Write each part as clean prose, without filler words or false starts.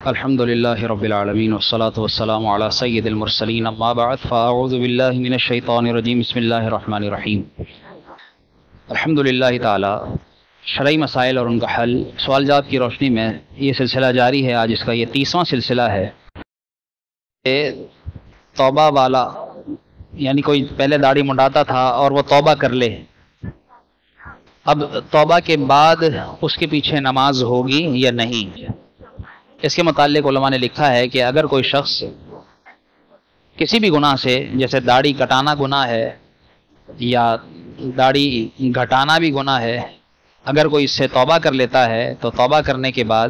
الحمد لله رب العالمين والصلاة والسلام على سيد المرسلين اما بعد فاعوذ بالله من الشيطان الرجيم بسم الله الرحمن الرحیم الحمد للہ تعالی شرعی مسائل اور ان کا حل سوال جواب کی روشنی میں یہ سلسلہ جاری ہے۔ آج اس کا یہ 30واں سلسلہ ہے۔ توبہ والا یعنی کوئی پہلے داڑھی منڈاتا تھا اور وہ توبہ کر لے، اب توبہ کے بعد اس کے پیچھے نماز ہوگی یا نہیں؟ اس کے متعلق علماء نے لکھا ہے کہ اگر کوئی شخص کسی بھی گناہ سے، جیسے داڑھی کٹانا گناہ ہے یا داڑھی گھٹانا بھی گناہ ہے، اگر کوئی اس سے توبہ کر لیتا ہے تو توبہ کرنے کے بعد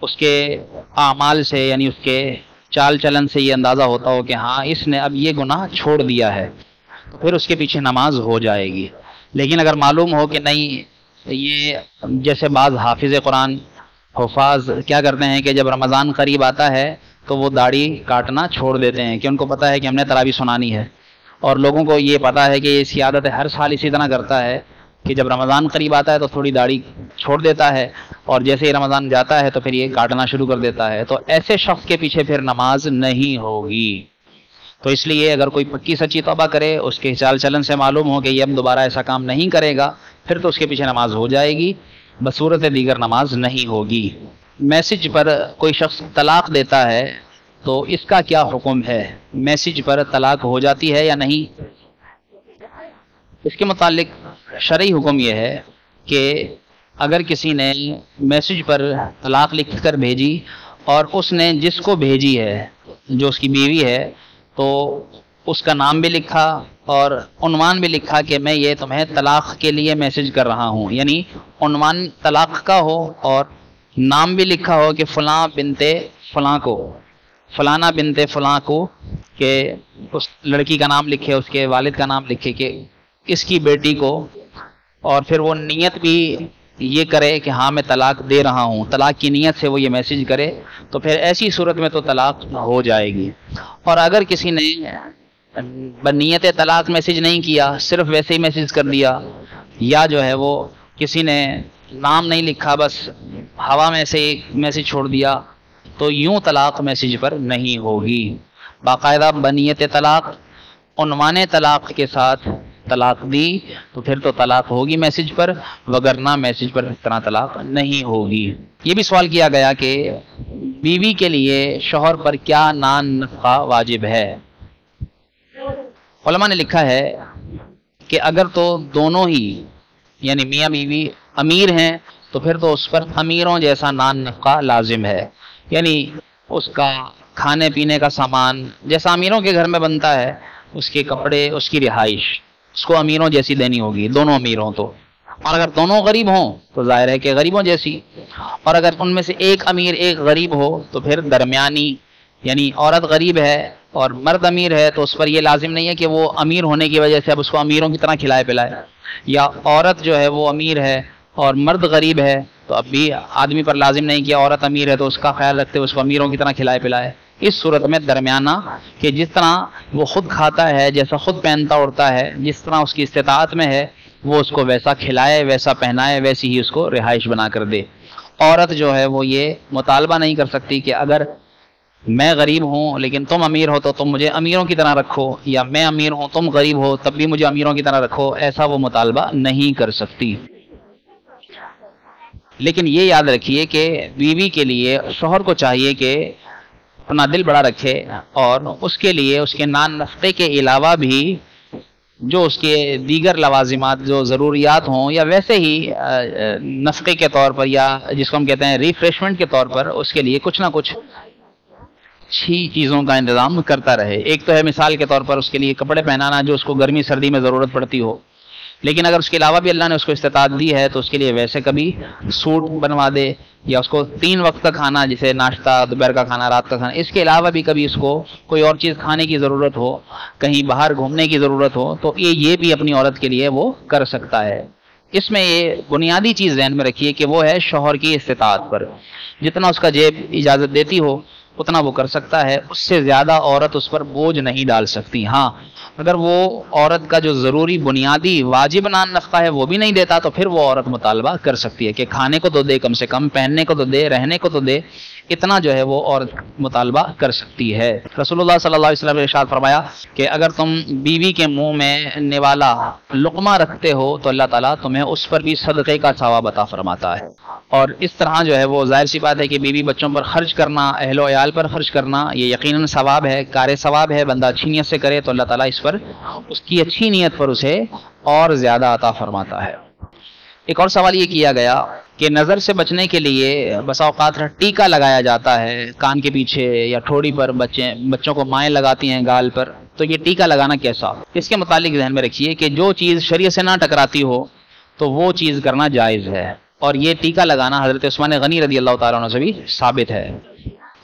اس کے اعمال سے یعنی اس کے چال چلن سے یہ اندازہ ہوتا ہو کہ ہاں اس نے اب یہ گناہ چھوڑ دیا ہے، تو پھر اس کے پیچھے نماز ہو جائے گی۔ لیکن اگر معلوم ہو کہ نہیں، یہ جیسے بعض حافظ قرآن حفاظ کیا کرتے ہیں کہ جب رمضان قریب آتا ہے تو وہ داڑھی کاٹنا چھوڑ دیتے ہیں کہ ان کو پتہ ہے کہ ہم نے تراویح سنانی ہے، اور لوگوں کو یہ پتہ ہے کہ اس کی عادت ہے، ہر سال اسی طرح کرتا ہے کہ جب رمضان قریب آتا ہے تو تھوڑی داڑھی چھوڑ دیتا ہے، اور جیسے ہی رمضان جاتا ہے تو پھر یہ کاٹنا شروع کر دیتا ہے، تو ایسے شخص کے پیچھے پھر نماز نہیں ہوگی۔ تو اس لیے اگر کوئی پکی سچی توبہ کرے، اس کے چال چلن سے معلوم ہو کہ یہ اب دوبارہ ایسا کام نہیں کرے گا، پھر تو اس کے پیچھے نماز ہو جائے گی، بصورت دیگر نماز نہیں ہوگی۔ میسج پر کوئی شخص طلاق دیتا ہے تو اس کا کیا حکم ہے؟ میسج پر طلاق ہو جاتی ہے یا نہیں؟ اس کے متعلق شرعی حکم یہ ہے کہ اگر کسی نے میسج پر طلاق لکھ کر بھیجی اور اس نے جس کو بھیجی ہے جو اس کی بیوی ہے تو اس کا نام بھی لکھا اور عنوان بھی لکھا کہ میں یہ تمہیں طلاق کے لیے میسج کر رہا ہوں، یعنی عنوان طلاق کا ہو اور نام بھی لکھا ہو کہ فلاں بنتے فلاں کو، فلانا بنتے فلاں کو، کہ اس لڑکی کا نام لکھے، اس کے والد کا نام لکھے کہ اس کی بیٹی کو، اور پھر وہ نیت بھی یہ کرے کہ ہاں میں طلاق دے رہا ہوں، طلاق کی نیت سے وہ یہ میسج کرے، تو پھر ایسی صورت میں تو طلاق ہو جائے گی۔ اور اگر کسی نے بنیت طلاق میسج نہیں کیا، صرف ویسے ہی میسج کر دیا، یا جو ہے وہ کسی نے نام نہیں لکھا، بس ہوا میں سے ایک میسج چھوڑ دیا، تو یوں طلاق میسج پر نہیں ہوگی۔ باقاعدہ بنیت طلاق، عنوان طلاق کے ساتھ طلاق دی تو پھر تو طلاق ہوگی میسج پر، وگرنہ میسج پر اس طرح طلاق نہیں ہوگی۔ یہ بھی سوال کیا گیا کہ بیوی کے لیے شوہر پر کیا نان نفقہ واجب ہے؟ علماء نے لکھا ہے کہ اگر تو دونوں ہی یعنی میاں بیوی امیر ہیں تو پھر تو اس پر امیروں جیسا نان نفقہ لازم ہے، یعنی اس کا کھانے پینے کا سامان جیسا امیروں کے گھر میں بنتا ہے، اس کے کپڑے، اس کی رہائش، اس کو امیروں جیسی دینی ہوگی، دونوں امیر ہوں تو۔ اور اگر دونوں غریب ہوں تو ظاہر ہے کہ غریبوں جیسی، اور اگر ان میں سے ایک امیر ایک غریب ہو تو پھر درمیانی، یعنی عورت غریب ہے اور مرد امیر ہے تو اس پر یہ لازم نہیں ہے کہ وہ امیر ہونے کی وجہ سے اب اس کو امیروں کی طرح کھلائے پلائے، یا عورت جو ہے وہ امیر ہے اور مرد غریب ہے تو اب بھی آدمی پر لازم نہیں کہ عورت امیر ہے تو اس کا خیال رکھتے اس کو امیروں کی طرح کھلائے پلائے۔ اس صورت میں درمیانہ کہ جس طرح وہ خود کھاتا ہے، جیسا خود پہنتا اڑتا ہے، جس طرح اس کی استطاعت میں ہے وہ اس کو ویسا کھلائے، ویسا پہنائے، ویسی ہی اس کو رہائش بنا کر دے۔ عورت جو ہے وہ یہ مطالبہ نہیں کر سکتی کہ اگر میں غریب ہوں لیکن تم امیر ہو تو تم مجھے امیروں کی طرح رکھو، یا میں امیر ہوں تم غریب ہو تب بھی مجھے امیروں کی طرح رکھو، ایسا وہ مطالبہ نہیں کر سکتی۔ لیکن یہ یاد رکھیے کہ بیوی کے لیے شوہر کو چاہیے کہ اپنا دل بڑا رکھے اور اس کے لیے اس کے نان نفقے کے علاوہ بھی جو اس کے دیگر لوازمات جو ضروریات ہوں، یا ویسے ہی نفقے کے طور پر، یا جس کو ہم کہتے ہیں ریفریشمنٹ کے طور پر، اس کے لیے کچھ نہ کچھ اچھی چیزوں کا انتظام کرتا رہے۔ ایک تو ہے مثال کے طور پر اس کے لیے کپڑے پہنانا جو اس کو گرمی سردی میں ضرورت پڑتی ہو، لیکن اگر اس کے علاوہ بھی اللہ نے اس کو استطاعت دی ہے تو اس کے لیے ویسے کبھی سوٹ بنوا دے، یا اس کو 3 وقت کا کھانا جیسے ناشتہ، دوپہر کا کھانا، رات کا کھانا، اس کے علاوہ بھی کبھی اس کو کوئی اور چیز کھانے کی ضرورت ہو، کہیں باہر گھومنے کی ضرورت ہو، تو یہ بھی اپنی عورت کے لیے وہ کر سکتا ہے۔ اس میں یہ بنیادی چیز ذہن میں رکھیے کہ وہ ہے شوہر کی استطاعت پر، جتنا اس کا جیب اجازت دیتی ہو اتنا وہ کر سکتا ہے، اس سے زیادہ عورت اس پر بوجھ نہیں ڈال سکتی۔ ہاں اگر وہ عورت کا جو ضروری بنیادی واجب نان نفقہ ہے وہ بھی نہیں دیتا تو پھر وہ عورت مطالبہ کر سکتی ہے کہ کھانے کو تو دے، کم سے کم پہننے کو تو دے، رہنے کو تو دے، اتنا جو ہے وہ عورت مطالبہ کر سکتی ہے۔ رسول اللہ صلی اللہ علیہ وسلم نے ارشاد فرمایا کہ اگر تم بیوی کے منہ میں نوالا لقمہ رکھتے ہو تو اللہ تعالیٰ تمہیں اس پر بھی صدقے کا ثواب عطا فرماتا ہے۔ اور اس طرح جو ہے وہ ظاہر سی بات ہے کہ بیوی بچوں پر خرچ کرنا، اہل و عیال پر خرچ کرنا، یہ یقیناً ثواب ہے، کار ثواب ہے۔ بندہ اچھی نیت سے کرے تو اللہ تعالیٰ اس پر، اس کی اچھی نیت پر اسے اور زیادہ عطا فرماتا ہے۔ ایک اور سوال یہ کیا گیا کہ نظر سے بچنے کے لیے بسا اوقات ٹیکا لگایا جاتا ہے کان کے پیچھے یا ٹھوڑی پر، بچوں کو مائیں لگاتی ہیں گال پر، تو یہ ٹیکا لگانا کیسا؟ اس کے متعلق ذہن میں رکھیے کہ جو چیز شریعت سے نہ ٹکراتی ہو تو وہ چیز کرنا جائز ہے، اور یہ ٹیکا لگانا حضرت عثمان غنی رضی اللہ تعالیٰ عنہ سے بھی ثابت ہے۔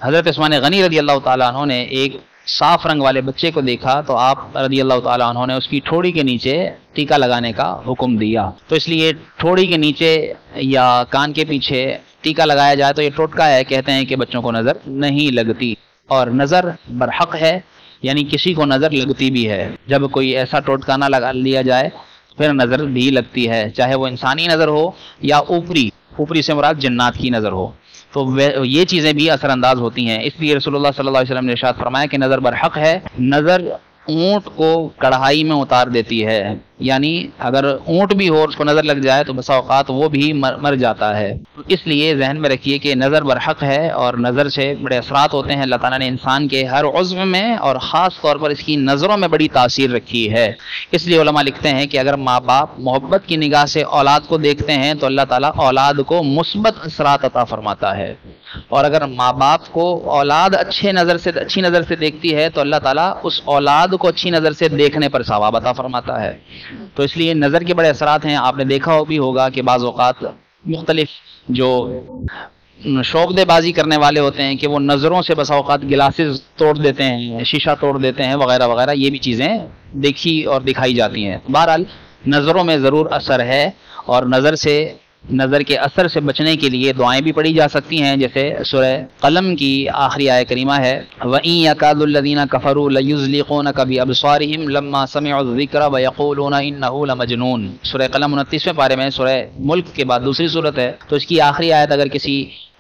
حضرت عثمان غنی رضی اللہ تعالیٰ عنہ نے ایک صاف رنگ والے بچے کو دیکھا تو آپ رضی اللہ تعالیٰ عنہ نے اس کی ٹھوڑی کے نیچے ٹیکا لگانے کا حکم دیا۔ تو اس لیے ٹھوڑی کے نیچے یا کان کے پیچھے ٹیکا لگایا جائے تو یہ ٹوٹکا ہے، کہتے ہیں کہ بچوں کو نظر نہیں لگتی، اور نظر برحق ہے، یعنی کسی کو نظر لگتی بھی ہے۔ جب کوئی ایسا ٹوٹکا نہ لگا لیا جائے پھر نظر بھی لگتی ہے، چاہے وہ انسانی نظر ہو یا اوپری سے مراد جنات کی نظر ہو، تو یہ چیزیں بھی اثر انداز ہوتی ہیں۔ اس لیے رسول اللہ صلی اللہ علیہ وسلم نے ارشاد فرمایا کہ نظر برحق ہے۔ نظر اونٹ کو کڑھائی میں اتار دیتی ہے، یعنی اگر اونٹ بھی ہو اور اس کو نظر لگ جائے تو بسا اوقات وہ بھی مر جاتا ہے۔ اس لیے ذہن میں رکھیے کہ نظر برحق ہے، اور نظر سے بڑے اثرات ہوتے ہیں۔ اللہ تعالیٰ نے انسان کے ہر عضو میں اور خاص طور پر اس کی نظروں میں بڑی تاثیر رکھی ہے۔ اس لیے علماء لکھتے ہیں کہ اگر ماں باپ محبت کی نگاہ سے اولاد کو دیکھتے ہیں تو اللہ تعالیٰ اولاد کو مثبت اثرات عطا فرماتا ہے، اور اگر ماں باپ کو اولاد اچھی نظر سے دیکھتی ہے تو اللہ تعالیٰ اس اولاد کو اچھی نظر سے دیکھنے پر ثواب عطا فرماتا ہے۔ تو اس لیے نظر کے بڑے اثرات ہیں۔ آپ نے دیکھا بھی ہوگا کہ بعض اوقات مختلف جو شعبدے بازی کرنے والے ہوتے ہیں کہ وہ نظروں سے بسا اوقات گلاسز توڑ دیتے ہیں، شیشہ توڑ دیتے ہیں وغیرہ وغیرہ، یہ بھی چیزیں دیکھی اور دکھائی جاتی ہیں۔ بہرحال نظروں میں ضرور اثر ہے، اور نظر کے اثر سے بچنے کے لیے دعائیں بھی پڑھی جا سکتی ہیں، جیسے سورہ قلم کی آخری آیہ کریمہ ہے وَإِن يَكَادُ الَّذِينَ كَفَرُوا لَيُزْلِقُونَكَ بِأَبْصَارِهِمْ لَمَّا سَمِعُوا الذِّكْرَ وَيَقُولُونَ إِنَّهُ لَمَجْنُونَ۔ سورہ قلم 29ویں پارے میں، سورہ ملک کے بعد دوسری صورت ہے، تو اس کی آخری آیت اگر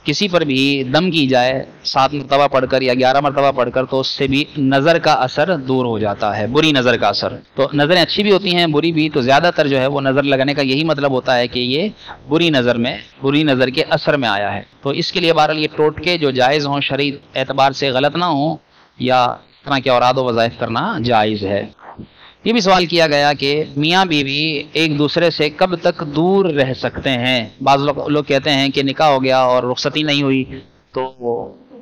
کسی پر بھی دم کی جائے 7 مرتبہ پڑھ کر یا 11 مرتبہ پڑھ کر تو اس سے بھی نظر کا اثر دور ہو جاتا ہے، بری نظر کا اثر۔ تو نظریں اچھی بھی ہوتی ہیں، بری بھی، تو زیادہ تر جو ہے وہ نظر لگانے کا یہی مطلب ہوتا ہے کہ یہ بری نظر کے اثر میں آیا ہے۔ تو اس کے لیے بہرحال یہ ٹوٹکے جو جائز ہوں، شرعی اعتبار سے غلط نہ ہوں، یا اس طرح کے اوراد و وظائف کرنا جائز ہے۔ یہ بھی سوال کیا گیا کہ میاں بیوی ایک دوسرے سے کب تک دور رہ سکتے ہیں؟ بعض لوگ کہتے ہیں کہ نکاح ہو گیا اور رخصتی نہیں ہوئی تو وہ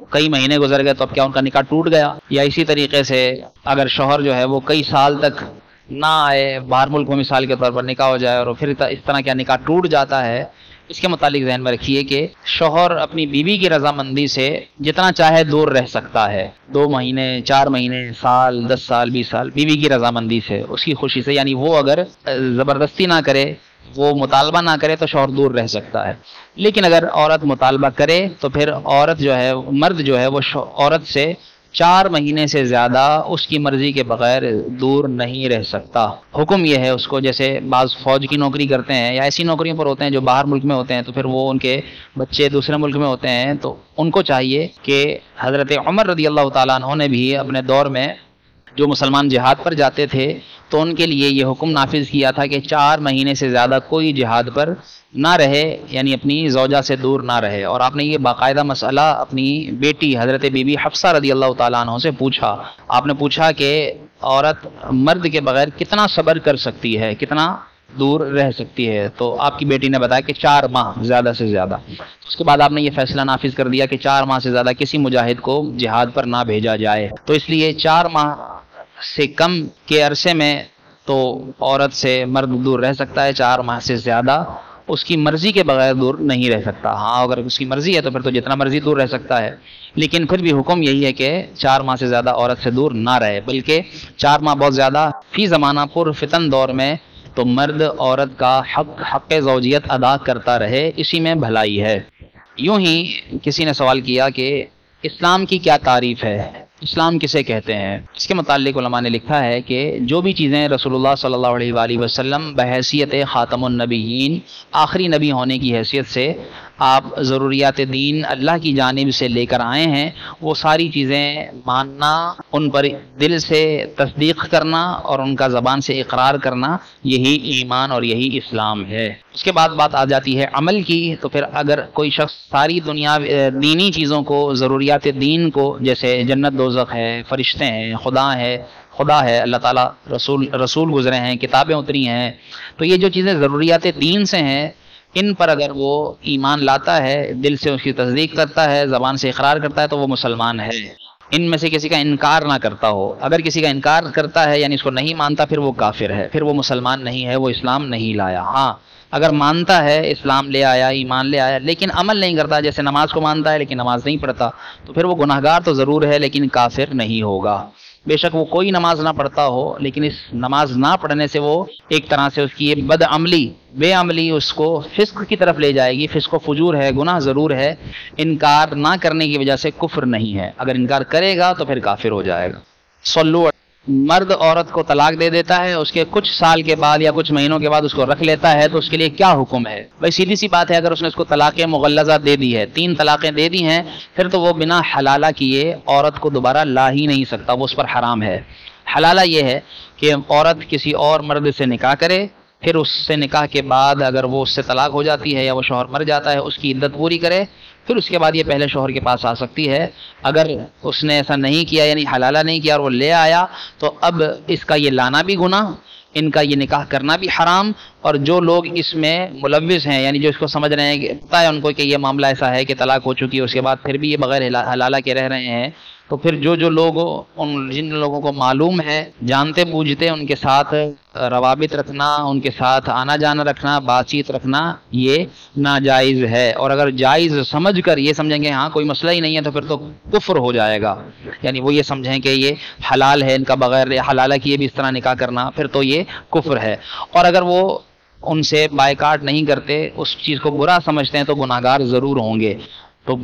کئی مہینے گزر گئے تو اب کیا ان کا نکاح ٹوٹ گیا؟ یا اسی طریقے سے اگر شوہر جو ہے وہ کئی سال تک نہ آئے باہر ملک میں، مثال کے طور پر نکاح ہو جائے اور پھر اس طرح کیا نکاح ٹوٹ جاتا ہے؟ اس کے متعلق ذہن میں رکھیے کہ شوہر اپنی بیوی کی رضامندی سے جتنا چاہے دور رہ سکتا ہے، 2 مہینے، 4 مہینے، سال، 10 سال، 20 سال، بیوی کی رضامندی سے، اس کی خوشی سے، یعنی وہ اگر زبردستی نہ کرے، وہ مطالبہ نہ کرے تو شوہر دور رہ سکتا ہے۔ لیکن اگر عورت مطالبہ کرے تو پھر مرد جو ہے وہ عورت سے 4 مہینے سے زیادہ اس کی مرضی کے بغیر دور نہیں رہ سکتا۔ حکم یہ ہے اس کو، جیسے بعض فوج کی نوکری کرتے ہیں یا ایسی نوکریوں پر ہوتے ہیں جو باہر ملک میں ہوتے ہیں، تو پھر وہ ان کے بچے دوسرے ملک میں ہوتے ہیں، تو ان کو چاہیے کہ حضرت عمر رضی اللہ تعالیٰ عنہ نے بھی اپنے دور میں جو مسلمان جہاد پر جاتے تھے تو ان کے لیے یہ حکم نافذ کیا تھا کہ 4 مہینے سے زیادہ کوئی جہاد پر نہ رہے، یعنی اپنی زوجہ سے دور نہ رہے۔ اور آپ نے یہ باقاعدہ مسئلہ اپنی بیٹی حضرت بی بی حفصہ رضی اللہ تعالیٰ عنہ سے پوچھا۔ آپ نے پوچھا کہ عورت مرد کے بغیر کتنا صبر کر سکتی ہے، کتنا دور رہ سکتی ہے؟ تو آپ کی بیٹی نے بتایا کہ 4 ماہ زیادہ سے زیادہ۔ اس کے بعد آپ نے یہ فیصلہ نافذ کر دیا کہ 4 ماہ سے زیادہ کسی مجاہد کو جہاد پر نہ بھیجا جائے۔ تو اس لیے 4 ماہ سے کم کے عرصے میں تو عورت سے مرد دور رہ سکتا ہے، 4 ماہ سے زیادہ اس کی مرضی کے بغیر دور نہیں رہ سکتا۔ ہاں اگر اس کی مرضی ہے تو پھر تو جتنا مرضی دور رہ سکتا ہے، لیکن پھر بھی حکم یہی ہے کہ 4 ماہ سے زیادہ عورت سے دور نہ رہے، بلکہ 4 ماہ بہت زیادہ فی زمانہ پر فتن دور میں تو مرد عورت کا حق زوجیت ادا کرتا رہے، اسی میں بھلائی ہے۔ یوں ہی کسی نے سوال کیا کہ اسلام کی کیا تعریف ہے، اسلام کسے کہتے ہیں؟ اس کے متعلق علماء نے لکھا ہے کہ جو بھی چیزیں رسول اللہ صلی اللہ علیہ وآلہ وسلم بحیثیت خاتم النبیین، آخری نبی ہونے کی حیثیت سے آپ ضروریات دین اللہ کی جانب سے لے کر آئے ہیں، وہ ساری چیزیں ماننا، ان پر دل سے تصدیق کرنا اور ان کا زبان سے اقرار کرنا، یہی ایمان اور یہی اسلام ہے۔ اس کے بعد بات آ جاتی ہے عمل کی، تو پھر اگر کوئی شخص ساری دنیا دینی چیزوں کو، ضروریات دین کو، جیسے جنت دوزخ ہے، فرشتے ہیں، خدا ہے، اللہ تعالیٰ رسول گزرے ہیں، کتابیں اتری ہیں، تو یہ جو چیزیں ضروریات دین سے ہیں، ان پر اگر وہ ایمان لاتا ہے، دل سے اس کی تصدیق کرتا ہے، زبان سے اقرار کرتا ہے، تو وہ مسلمان ہے۔ ان میں سے کسی کا انکار نہ کرتا ہو، اگر کسی کا انکار کرتا ہے یعنی اس کو نہیں مانتا، پھر وہ کافر ہے، پھر وہ مسلمان نہیں ہے، وہ اسلام نہیں لایا۔ ہاں اگر مانتا ہے، اسلام لے آیا، ایمان لے آیا، لیکن عمل نہیں کرتا، جیسے نماز کو مانتا ہے لیکن نماز نہیں پڑھتا، تو پھر وہ گناہگار تو ضرور ہے لیکن کافر نہیں ہوگا۔ بے شک وہ کوئی نماز نہ پڑھتا ہو، لیکن اس نماز نہ پڑھنے سے وہ ایک طرح سے اس کی یہ بے عملی اس کو فسق کی طرف لے جائے گی۔ فسق و فجور ہے، گناہ ضرور ہے، انکار نہ کرنے کی وجہ سے کفر نہیں ہے۔ اگر انکار کرے گا تو پھر کافر ہو جائے گا۔ صلو، مرد عورت کو طلاق دے دیتا ہے، اس کے کچھ سال کے بعد یا کچھ مہینوں کے بعد اس کو رکھ لیتا ہے، تو اس کے لیے کیا حکم ہے؟ بھائی سیدھی سی بات ہے، اگر اس نے اس کو طلاق مغلظہ دے دی ہے، 3 طلاقیں دے دی ہیں، پھر تو وہ بنا حلالہ کیے عورت کو دوبارہ لا ہی نہیں سکتا، وہ اس پر حرام ہے۔ حلالہ یہ ہے کہ عورت کسی اور مرد سے نکاح کرے، پھر اس سے نکاح کے بعد اگر وہ اس سے طلاق ہو جاتی ہے یا وہ شوہر مر جاتا ہے، اس کی عدت پوری کرے، پھر اس کے بعد یہ پہلے شوہر کے پاس آ سکتی ہے۔ اگر اس نے ایسا نہیں کیا یعنی حلالہ نہیں کیا اور وہ لے آیا، تو اب اس کا یہ لانا بھی گناہ، ان کا یہ نکاح کرنا بھی حرام، اور جو لوگ اس میں ملوث ہیں یعنی جو اس کو سمجھ رہے ہیں کہ پتہ ہے ان کو کہ یہ معاملہ ایسا ہے کہ طلاق ہو چکی ہے، اس کے بعد پھر بھی یہ بغیر حلالہ کے رہ رہے ہیں، تو پھر جو لوگ جن لوگوں کو معلوم ہے، جانتے بوجھتے ان کے ساتھ روابط رکھنا، ان کے ساتھ آنا جانا رکھنا، بات چیت رکھنا، یہ ناجائز ہے۔ اور اگر جائز سمجھ کر یہ سمجھیں گے ہاں کوئی مسئلہ ہی نہیں ہے، تو پھر تو کفر ہو جائے گا، یعنی وہ یہ سمجھیں کہ یہ حلال ہے، ان کا بغیر حلالہ کیے بھی اس طرح نکاح کرنا، پھر تو یہ کفر ہے۔ اور اگر وہ ان سے بائیکاٹ نہیں کرتے، اس چیز کو برا سمجھتے ہیں، تو گناہگار ضرور ہوں گے۔ تو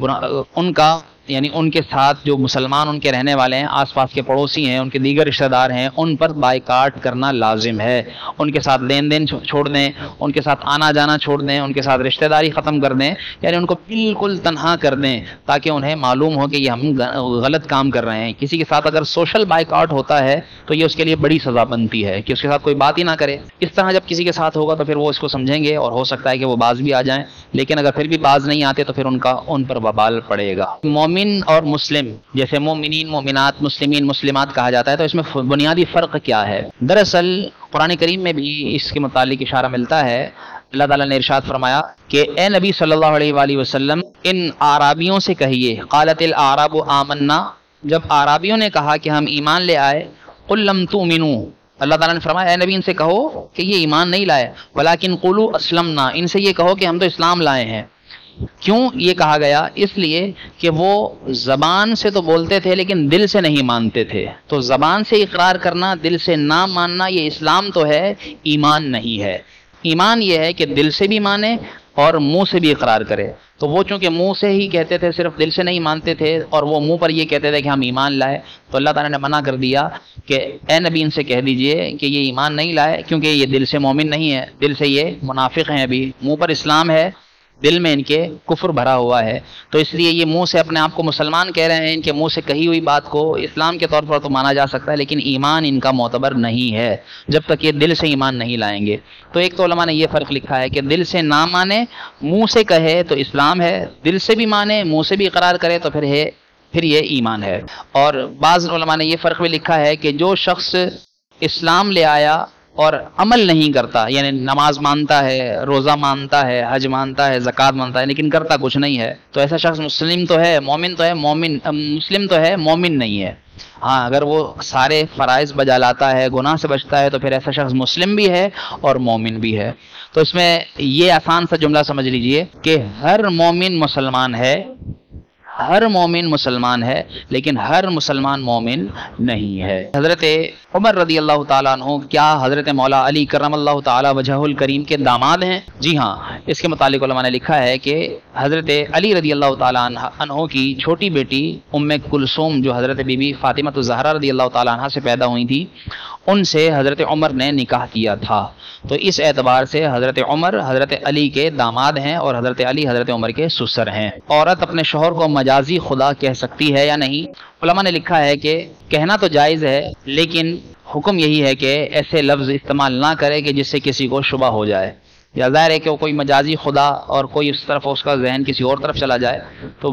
ان کا یعنی ان کے ساتھ جو مسلمان ان کے رہنے والے ہیں، آس پاس کے پڑوسی ہیں، ان کے دیگر رشتہ دار ہیں، ان پر بائیکاٹ کرنا لازم ہے۔ ان کے ساتھ لین دین چھوڑ دیں، ان کے ساتھ آنا جانا چھوڑ دیں، ان کے ساتھ رشتہ داری ختم کر دیں، یعنی ان کو بالکل تنہا کر دیں، تاکہ انہیں معلوم ہو کہ یہ ہم غلط کام کر رہے ہیں۔ کسی کے ساتھ اگر سوشل بائیکاٹ ہوتا ہے تو یہ اس کے لیے بڑی سزا بنتی ہے کہ اس کے ساتھ کوئی بات ہی نہ کرے۔ اس طرح جب کسی کے ساتھ ہوگا تو پھر وہ اس کو سمجھیں گے، اور ہو سکتا ہے کہ وہ باز بھی آ جائیں، لیکن اگر پھر بھی باز نہیں آتے تو پھر ان پر وبال پڑے گا۔ مومن اور مسلم، جیسے مومنین، مومنات، مسلمین، مسلمات کہا جاتا ہے، تو اس میں بنیادی فرق کیا ہے؟ دراصل قرآن کریم میں بھی اس کے متعلق اشارہ ملتا ہے۔ اللہ تعالیٰ نے ارشاد فرمایا کہ اے نبی صلی اللہ علیہ وآلہ وسلم، ان اعرابیوں سے کہیے، قالت الاعراب آمنا، جب اعرابیوں نے کہا کہ ہم ایمان لے آئے، قل لم تؤمنوا، اللہ تعالیٰ نے فرمایا اے نبی ان سے کہو کہ یہ ایمان نہیں لائے، ولکن قولوا اسلمنا، ان سے یہ کہو کہ ہم تو اسلام لائے ہیں۔ کیوں یہ کہا گیا؟ اس لیے کہ وہ زبان سے تو بولتے تھے لیکن دل سے نہیں مانتے تھے، تو زبان سے اقرار کرنا، دل سے نہ ماننا، یہ اسلام تو ہے، ایمان نہیں ہے۔ ایمان یہ ہے کہ دل سے بھی مانے اور منہ سے بھی اقرار کرے، تو وہ چونکہ منہ سے ہی کہتے تھے، صرف دل سے نہیں مانتے تھے، اور وہ منہ پر یہ کہتے تھے کہ ہم ایمان لائے، تو اللہ تعالیٰ نے منع کر دیا کہ اے نبی ان سے کہہ دیجئے کہ یہ ایمان نہیں لائے، کیونکہ یہ دل سے مومن نہیں ہے، دل سے یہ منافق ہیں، ابھی منہ پر اسلام ہے، دل میں ان کے کفر بھرا ہوا ہے، تو اس لیے یہ منہ سے اپنے آپ کو مسلمان کہہ رہے ہیں، ان کے منہ سے کہی ہوئی بات کو اسلام کے طور پر تو مانا جا سکتا ہے، لیکن ایمان ان کا معتبر نہیں ہے جب تک یہ دل سے ایمان نہیں لائیں گے۔ تو ایک تو علماء نے یہ فرق لکھا ہے کہ دل سے نہ مانے، منہ سے کہے تو اسلام ہے، دل سے بھی مانے، منہ سے بھی اقرار کرے تو پھر یہ ایمان ہے۔ اور بعض علماء نے یہ فرق بھی لکھا ہے کہ جو شخص اسلام لے آیا اور عمل نہیں کرتا، یعنی نماز مانتا ہے، روزہ مانتا ہے، حج مانتا ہے، زکوٰۃ مانتا ہے، لیکن کرتا کچھ نہیں ہے، تو ایسا شخص مسلم تو ہے، مومن تو ہے، مسلم تو ہے، مومن نہیں ہے۔ ہاں اگر وہ سارے فرائض بجا لاتا ہے، گناہ سے بچتا ہے، تو پھر ایسا شخص مسلم بھی ہے اور مومن بھی ہے۔ تو اس میں یہ آسان سا جملہ سمجھ لیجئے کہ ہر مومن مسلمان ہے، ہر مومن مسلمان ہے، لیکن ہر مسلمان مومن نہیں ہے۔ حضرت عمر رضی اللہ تعالیٰ عنہ کیا حضرت مولا علی کرم اللہ تعالیٰ وجہہ الکریم کے داماد ہیں؟ جی ہاں، اس کے متعلق علماء نے لکھا ہے کہ حضرت علی رضی اللہ تعالیٰ عنہ کی چھوٹی بیٹی ام کلثوم، جو حضرت بی بی فاطمہ الزہرا رضی اللہ تعالیٰ عنہ سے پیدا ہوئی تھی، ان سے حضرت عمر نے نکاح کیا تھا۔ تو اس اعتبار سے حضرت عمر حضرت علی کے داماد ہیں اور حضرت علی حضرت عمر کے سسر ہیں۔ عورت اپنے شوہر کو مجازی خدا کہہ سکتی ہے یا نہیں؟ علماء نے لکھا ہے کہ کہنا تو جائز ہے، لیکن حکم یہی ہے کہ ایسے لفظ استعمال نہ کرے کہ جس سے کسی کو شبہ ہو جائے، یا ظاہر ہے کہ وہ کوئی مجازی خدا اور کوئی اس طرف اس کا ذہن کسی اور طرف چلا جائے، تو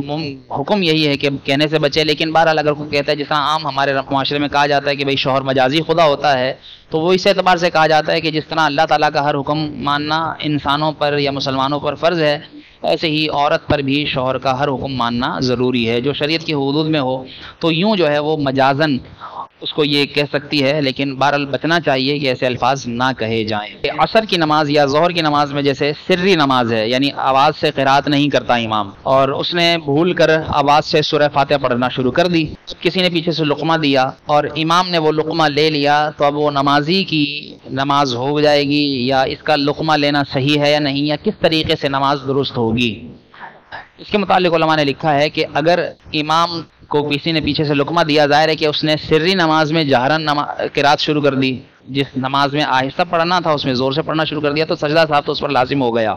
حکم یہی ہے کہ کہنے سے بچے۔ لیکن بہرحال اگر کوئی کہتا ہے، جس طرح عام ہمارے معاشرے میں کہا جاتا ہے کہ بھئی شوہر مجازی خدا ہوتا ہے، تو وہ اس اعتبار سے کہا جاتا ہے کہ جس طرح اللہ تعالیٰ کا ہر حکم ماننا انسانوں پر یا مسلمانوں پر فرض ہے، ایسے ہی عورت پر بھی شوہر کا ہر حکم ماننا ضروری ہے جو شریعت کی حدود میں ہو۔ تو یوں جو ہے وہ مجازن اس کو یہ کہہ سکتی ہے، لیکن بہرحال بچنا چاہیے کہ ایسے الفاظ نہ کہے جائیں۔ عصر کی نماز یا ظہر کی نماز میں جیسے سری نماز ہے، یعنی آواز سے قرات نہیں کرتا امام، اور اس نے بھول کر آواز سے سورہ فاتحہ پڑھنا شروع کر دی، کسی نے پیچھے سے لقمہ دیا اور امام نے وہ لقمہ لے لیا، تو اب وہ نمازی کی نماز ہو جائے گی یا اس کا لقمہ لینا صحیح ہے یا نہیں، یا کس طریقے سے نماز درست ہوگی؟ اس کے متعلق علماء نے لکھا ہے کہ اگر امام کو کسی نے پیچھے سے لقمہ دیا، ظاہر ہے کہ اس نے سری نماز میں جہرن قرات شروع کر دی، جس نماز میں آہستہ پڑھنا تھا اس میں زور سے پڑھنا شروع کر دیا، تو سجدہ صاحب تو اس پر لازم ہو گیا۔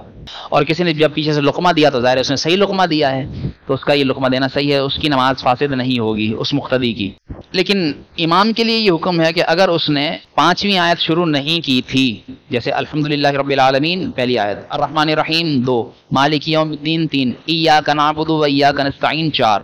اور کسی نے جب پیچھے سے لقمہ دیا تو ظاہر ہے اس نے صحیح لقمہ دیا ہے، تو اس کا یہ لقمہ دینا صحیح ہے، اس کی نماز فاسد نہیں ہوگی اس مقتدی کی۔ لیکن امام کے لیے یہ حکم ہے کہ اگر اس نے 5ویں آیت شروع نہیں کی تھی، جیسے الحمدللہ رب العالمین پہلی آیت، الرحمن الرحیم 2، مالک یوم الدین 3، ایاک نعبد و ایاک نستعین 4،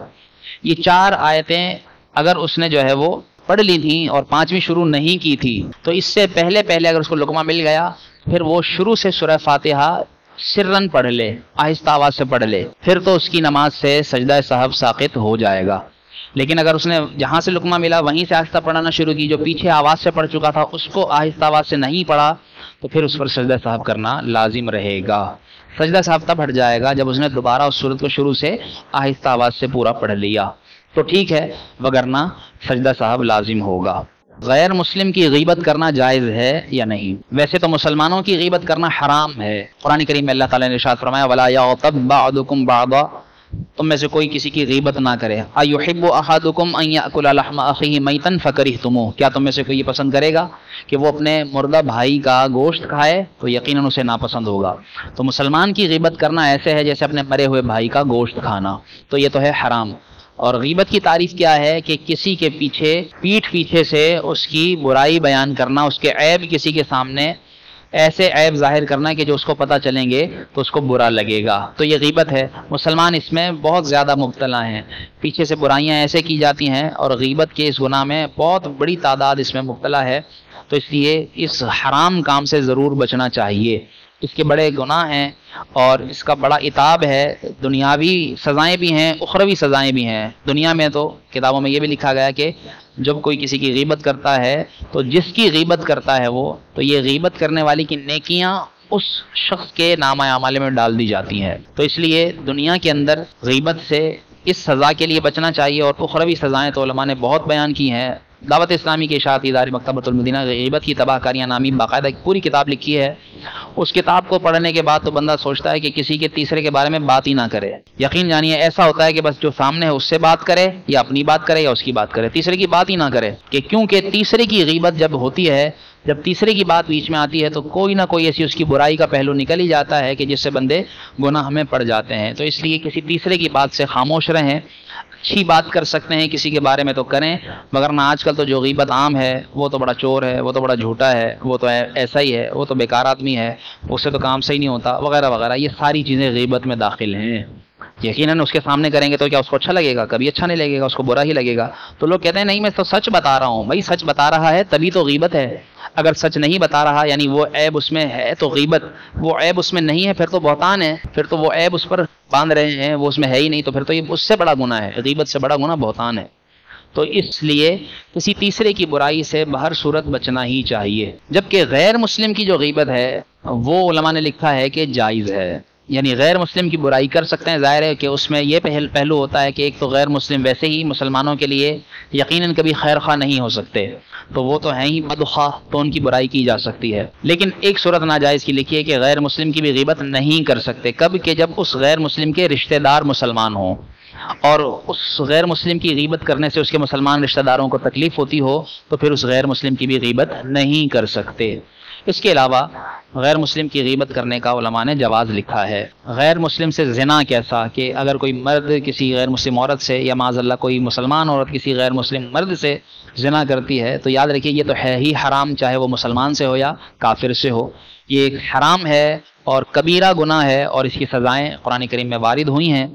یہ 4 آیتیں اگر اس نے جو ہے وہ پڑھ لی تھیں اور 5ویں شروع نہیں کی تھی، تو اس سے پہلے اگر اس کو لقمہ مل گیا، پھر وہ شروع سے سورہ فاتحہ سرن پڑھ لے، آہستہ آواز سے پڑھ لے، پھر تو اس کی نماز سے سجدہ سہو ساقط ہو جائے گا۔ لیکن اگر اس نے جہاں سے لقمہ ملا وہیں سے آہستہ پڑھنا شروع کی، جو پیچھے آواز سے پڑھ چکا تھا اس کو آہستہ آواز سے نہیں پڑھا، تو پھر اس پر سجدہ سہو کرنا لازم رہے گا۔ سجدہ سہو تب ہٹ جائے گا جب اس نے دوبارہ اس سورت کو شروع سے آہستہ آواز سے پورا پڑھ لیا، تو ٹھیک ہے، وگرنہ سجدہ سہو لازم ہوگا۔ غیر مسلم کی غیبت کرنا جائز ہے یا نہیں؟ ویسے تو مسلمانوں کی غیبت کرنا حرام ہے۔ قرآن کریم میں اللہ تعالیٰ نے ارشاد فرمایا وَلَا يَغْتَبْ بَعْضُكُمْ بَعْضًا، تم میں سے کوئی کسی کی غیبت نہ کرے۔ أَيُحِبُّ أَحَدُكُمْ أَن يَأْكُلَ لَحْمَ أَخِيهِ مَيْتًا فَكَرِهْتُمُوهُ، کیا تم میں سے کوئی یہ پسند کرے گا کہ وہ اپنے مردہ بھائی کا گوشت کھائے؟ تو یقیناً اسے ناپسند ہوگا۔ تو مسلمان کی غیبت کرنا ایسے ہے جیسے اپنے مرے ہوئے بھائی کا گوشت کھانا، تو یہ تو ہے حرام۔ اور غیبت کی تعریف کیا ہے کہ کسی کے پیٹھ پیچھے سے اس کی برائی بیان کرنا، اس کے عیب کسی کے سامنے ایسے عیب ظاہر کرنا کہ جو اس کو پتہ چلیں گے تو اس کو برا لگے گا، تو یہ غیبت ہے۔ مسلمان اس میں بہت زیادہ مبتلا ہیں، پیچھے سے برائیاں ایسے کی جاتی ہیں، اور غیبت کے اس گناہ میں بہت بڑی تعداد اس میں مبتلا ہے، تو اس لیے اس حرام کام سے ضرور بچنا چاہیے۔ اس کے بڑے گناہ ہیں اور اس کا بڑا عتاب ہے، دنیاوی سزائیں بھی ہیں، اخروی سزائیں بھی ہیں۔ دنیا میں تو کتابوں میں یہ بھی لکھا گیا کہ جب کوئی کسی کی غیبت کرتا ہے تو جس کی غیبت کرتا ہے وہ، تو یہ غیبت کرنے والی کی نیکیاں اس شخص کے نامہ اعمال میں ڈال دی جاتی ہیں۔ تو اس لیے دنیا کے اندر غیبت سے اس سزا کے لیے بچنا چاہیے، اور اخروی سزائیں تو علماء نے بہت بیان کی ہیں۔ دعوت اسلامی کے اشاعتی ادارے مکتبۃ المدینہ غیبت کی تباہ کاریاں نامی باقاعدہ ایک پوری کتاب لکھی ہے۔ اس کتاب کو پڑھنے کے بعد تو بندہ سوچتا ہے کہ کسی کے تیسرے کے بارے میں بات ہی نہ کرے۔ یقین جانیے ایسا ہوتا ہے کہ بس جو سامنے ہے اس سے بات کرے، یا اپنی بات کرے یا اس کی بات کرے، تیسرے کی بات ہی نہ کرے، کہ کیونکہ تیسرے کی غیبت جب ہوتی ہے، جب تیسرے کی بات بیچ میں آتی ہے تو کوئی نہ کوئی ایسی اس کی برائی کا پہلو نکل ہی جاتا ہے کہ جس سے بندے گناہ میں پڑ جاتے ہیں۔ تو اس لیے کسی تیسرے کی بات سے خاموش رہیں۔ اچھی بات کر سکتے ہیں کسی کے بارے میں تو کریں، مگر نہ آج کل تو جو غیبت عام ہے، وہ تو بڑا چور ہے، وہ تو بڑا جھوٹا ہے، وہ تو ایسا ہی ہے، وہ تو بیکار آدمی ہے، اس سے تو کام صحیح نہیں ہوتا، وغیرہ وغیرہ، یہ ساری چیزیں غیبت میں داخل ہیں۔ یقیناً اس کے سامنے کریں گے تو کیا اس کو اچھا لگے گا؟ کبھی اچھا نہیں لگے گا، اس کو برا ہی لگے گا۔ تو لوگ کہتے ہیں نہیں میں تو سچ بتا رہا ہوں۔ بھائی سچ بتا رہا ہے تبھی تو غیبت ہے، اگر سچ نہیں بتا رہا یعنی وہ عیب اس میں ہے تو غیبت، وہ عیب اس میں نہیں ہے پھر تو بہتان ہے، پھر تو وہ عیب اس پر باندھ رہے ہیں، وہ اس میں ہے ہی نہیں، تو پھر تو یہ اس سے بڑا گناہ ہے، غیبت سے بڑا گناہ بہتان ہے۔ تو اس لیے کسی تیسرے کی برائی سے بہر صورت بچنا ہی چاہیے۔ جبکہ غیر مسلم کی جو غیبت ہے وہ علماء نے لکھا ہے کہ جائز ہے، یعنی غیر مسلم کی برائی کر سکتے ہیں۔ ظاہر ہے کہ اس میں یہ پہلو ہوتا ہے کہ ایک تو غیر مسلم ویسے ہی مسلمانوں کے لیے یقیناً کبھی خیر خواہ نہیں ہو سکتے، تو وہ تو ہیں ہی بدخواہ، تو ان کی برائی کی جا سکتی ہے۔ لیکن ایک صورت ناجائز کی لکھی ہے کہ غیر مسلم کی بھی غیبت نہیں کر سکتے، کب کہ جب اس غیر مسلم کے رشتہ دار مسلمان ہوں۔ اور اس غیر مسلم کی غیبت کرنے سے اس کے مسلمان رشتہ داروں کو تکلیف ہوتی ہو تو پھر اس غیر مسلم کی بھی غیبت نہیں کر سکتے۔ اس کے علاوہ غیر مسلم کی غیبت کرنے کا علماء نے جواز لکھا ہے۔ غیر مسلم سے زنا کیسا کہ اگر کوئی مرد کسی غیر مسلم عورت سے یا معاذ اللہ کوئی مسلمان عورت کسی غیر مسلم مرد سے زنا کرتی ہے تو یاد رکھیے یہ تو ہے ہی حرام، چاہے وہ مسلمان سے ہو یا کافر سے ہو، یہ ایک حرام ہے اور کبیرہ گناہ ہے، اور اس کی سزائیں قرآن کریم میں وارد ہوئی ہیں۔